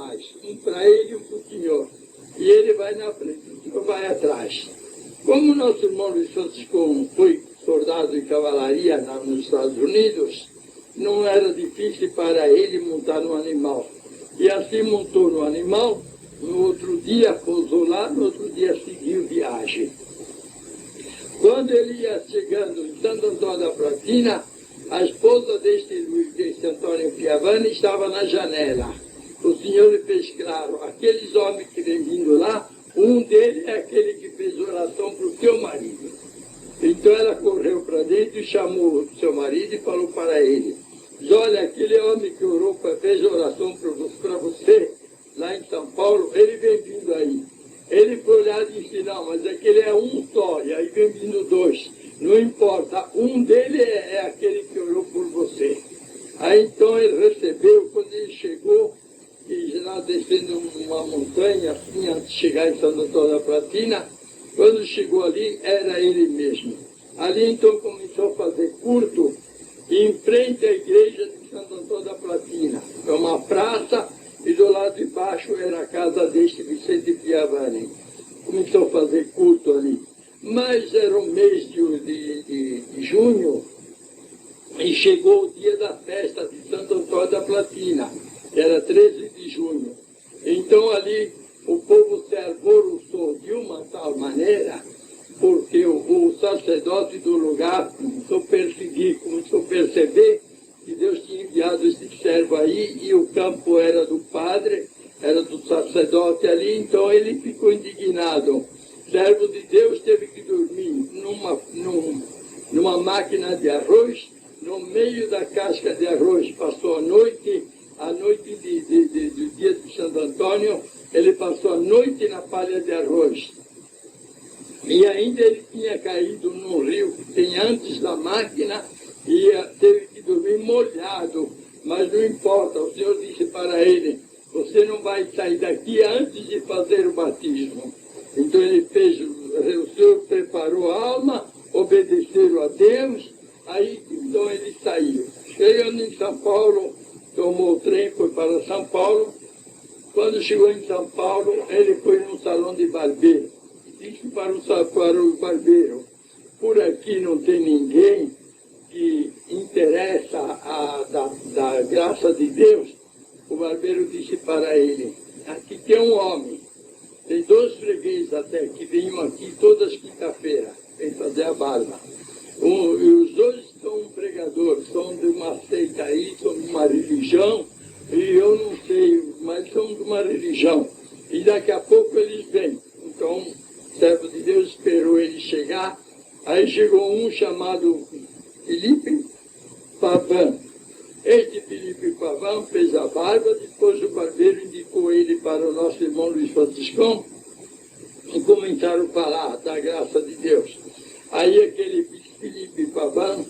animais, um para ele e um para o senhor. E ele vai na frente, o senhor vai atrás. Como o nosso irmão Luiz Francisco foi soldado de cavalaria nos Estados Unidos, não era difícil para ele montar no animal. E assim montou no animal, no outro dia pousou lá, no outro dia seguiu viagem. Quando ele ia chegando em Santo Antônio da Platina, a esposa deste Antônio Schiavone estava na janela. O senhor lhe fez claro, aqueles homens que vêm vindo lá, um deles é aquele que fez oração para o seu marido. Então ela correu para dentro e chamou o seu marido e falou para ele, olha, aquele homem que orou, fez oração para você, lá em São Paulo, ele vem vindo aí. Ele foi olhar e disse, não, mas aquele é um só, e aí vem vindo dois. Não importa, um dele é aquele que orou por você. Aí então ele recebeu, quando ele chegou, e já descendo uma montanha, assim, antes de chegar em Santo Antônio da Platina, quando chegou ali, era ele mesmo. Ali então começou a fazer culto em frente à igreja de Santo Antônio da Platina. É uma praça e do lado de baixo era a casa deste Vicente Schiavone. Começou a fazer culto ali. Mas era o mês de junho e chegou o dia da festa de Santo Antônio da Platina, que era 13 de junho. Então ali o povo se alvoroçou de uma tal maneira, porque o sacerdote do lugar começou a perseguir, começou a perceber que Deus tinha enviado esse servo aí e o campo era do padre, era do sacerdote ali, então ele ficou indignado. O servo de Deus teve que dormir numa máquina de arroz, no meio da casca de arroz. Passou a noite do dia de Santo Antônio, ele passou a noite na palha de arroz. E ainda ele tinha caído num rio que tem antes da máquina e teve que dormir molhado. Mas não importa, o Senhor disse para ele, você não vai sair daqui antes de fazer o batismo. Então ele fez, o Senhor preparou a alma, obedeceu a Deus, aí então ele saiu. Chegando em São Paulo, tomou o trem, foi para São Paulo. Quando chegou em São Paulo, ele foi num salão de barbeiro. Disse para o barbeiro, por aqui não tem ninguém que interessa da graça de Deus. O barbeiro disse para ele, aqui tem um homem, tem 2 fregueses até, que vêm aqui todas as quinta-feiras, vêm fazer a barba. E os dois são pregadores, são de uma seita aí, são de uma religião, e eu não sei, mas são de uma religião. E daqui a pouco eles vêm. Então, o servo de Deus esperou ele chegar. Aí chegou um chamado Felipe Pavan. Este Felipe Pavan fez a barba, depois o barbeiro indicou ele para o nosso irmão Luiz Franciscão e começaram a falar da graça de Deus. Aí aquele Felipe Pavan,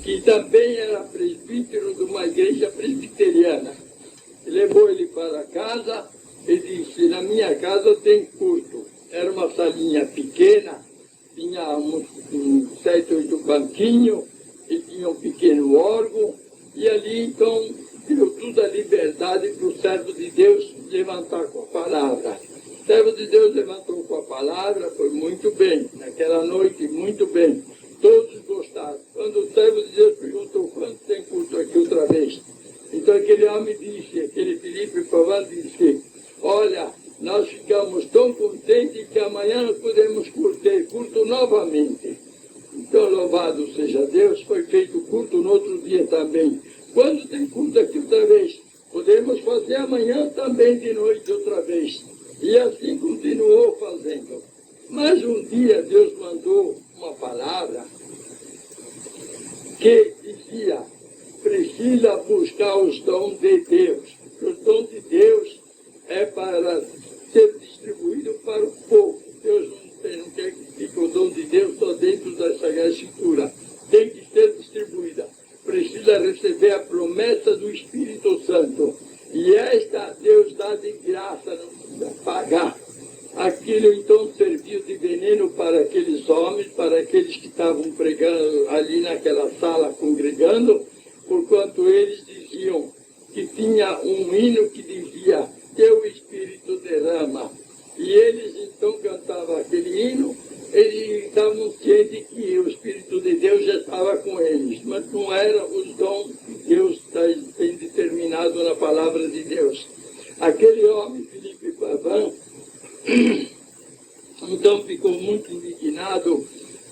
que também era presbítero de uma igreja presbiteriana, levou ele para casa e disse, na minha casa tem culto. Era uma salinha pequena, tinha uns 7, 8 banquinhos, e tinha um pequeno órgão, e ali então deu toda a liberdade para o servo de Deus levantar com a palavra. O servo de Deus levantou com a palavra, foi muito bem, naquela noite, muito bem. Todos gostaram. Quando o servo de Deus perguntou quanto tem culto aqui outra vez, então aquele homem disse, aquele Felipe Pavan disse, olha, nós ficamos tão contentes que amanhã nós podemos ter culto novamente. Então, louvado seja Deus, foi feito culto no outro dia também. Quando tem culto aqui outra vez, podemos fazer amanhã também de noite outra vez. E assim continuou fazendo. Mas um dia Deus mandou uma palavra que dizia, precisa buscar os dons de Deus. Os dons de Deus é para ser distribuído para o povo. Deus não quer que fique o dom de Deus só dentro da Sagrada Escritura. Tem que ser distribuída. Precisa receber a promessa do Espírito Santo. E esta Deus dá de graça, não precisa pagar. Aquilo então serviu de veneno para aqueles homens, para aqueles que estavam pregando ali naquela sala, congregando, porquanto eles diziam que tinha um hino que dizia, palavra de Deus. Aquele homem, Felipe Pavão, então ficou muito indignado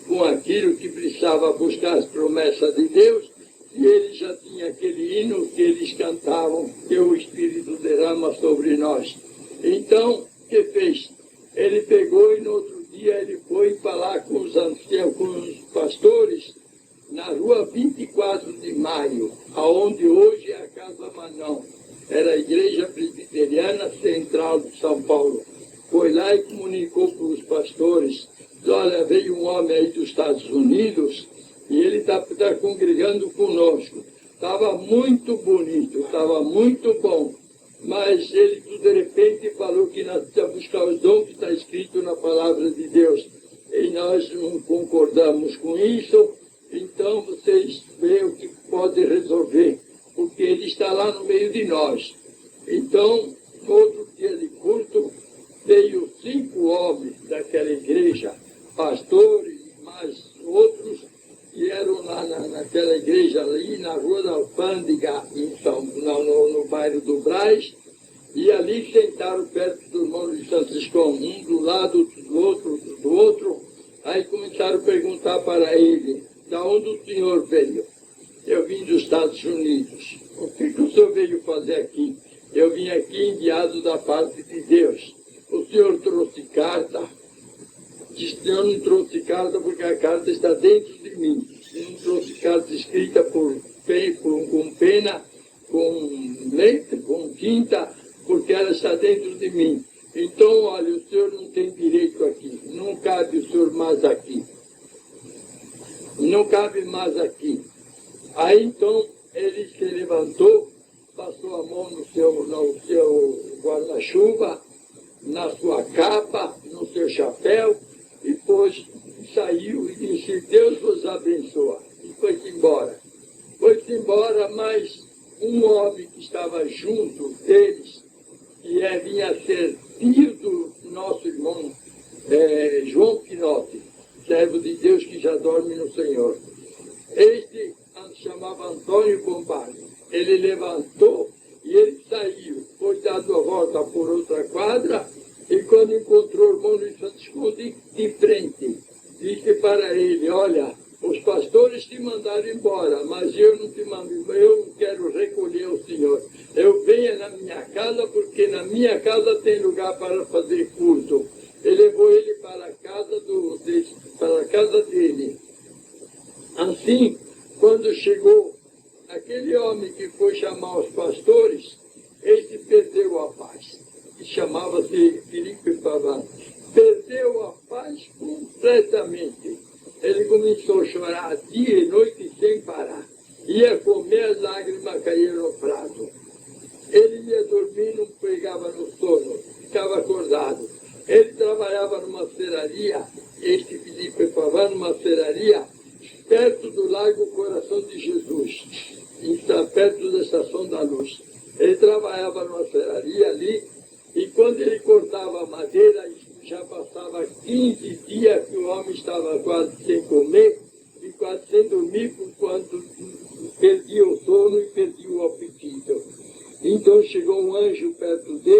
com aquilo que precisava buscar as promessas de Deus, e ele já tinha aquele hino que eles cantavam, que o Espírito derrama sobre nós. Então, o que fez? Ele pegou e no outro dia ele foi falar com os anciãos, com os pastores, na rua 24 de Maio, aonde hoje é a Casa Manão. Era a Igreja Presbiteriana Central de São Paulo. Foi lá e comunicou para os pastores: olha, veio um homem aí dos Estados Unidos e ele está congregando conosco. Estava muito bonito, estava muito bom, mas ele de repente falou que nós precisamos buscar os dons que está escrito na palavra de Deus. E nós não concordamos com isso, então vocês veem o que pode resolver, porque ele está lá no meio de nós. Então, no outro dia de culto, veio 5 homens daquela igreja, pastores e mais outros, que eram lá naquela igreja ali na Rua da Alfândega, no bairro do Brás, e ali sentaram perto do irmão de Francisco, um do lado do outro, aí começaram a perguntar para ele: da onde o senhor veio? Eu vim dos Estados Unidos. O que o senhor veio fazer aqui? Eu vim aqui enviado da parte de Deus. O senhor trouxe carta? Disse: eu não trouxe carta porque a carta está dentro de mim. Eu não trouxe carta escrita com pena, com letra, com tinta, porque ela está dentro de mim. Então, olha, o senhor não tem direito aqui. Não cabe o senhor mais aqui. Não cabe mais aqui. Aí então ele se levantou, passou a mão no seu guarda-chuva, na sua capa, no seu chapéu, e depois saiu e disse: Deus vos abençoe. E foi-se embora. Foi-se embora, mas um homem que estava junto deles, que vinha a ser tio do nosso irmão João Pinotti, servo de Deus que já dorme no Senhor. Este chamava Antônio Bombardi. Ele levantou e ele saiu, foi dado a volta por outra quadra, e quando encontrou o irmão Luiz Francisco de frente, disse para ele: olha, os pastores te mandaram embora, mas eu não te mando embora, eu quero recolher o senhor. Eu venho na minha casa, porque na minha casa tem lugar para fazer culto. Ele levou ele para a casa dele. Assim, quando chegou aquele homem que foi chamar os pastores, ele perdeu a paz. E chamava-se Felipe Pavão. Perdeu a paz completamente. Ele começou a chorar dia e noite sem parar. Ia comer, as lágrimas caíram no prato. Ele ia dormir, não pegava no sono, ficava acordado. Ele trabalhava numa serraria, este Felipe Pavão, numa serraria, perto do Lago Coração de Jesus, perto da Estação da Luz. Ele trabalhava numa serraria ali, e quando ele cortava a madeira, já passava 15 dias que o homem estava quase sem comer e quase sem dormir, por quanto perdia o sono e perdia o apetite. Então chegou um anjo perto dele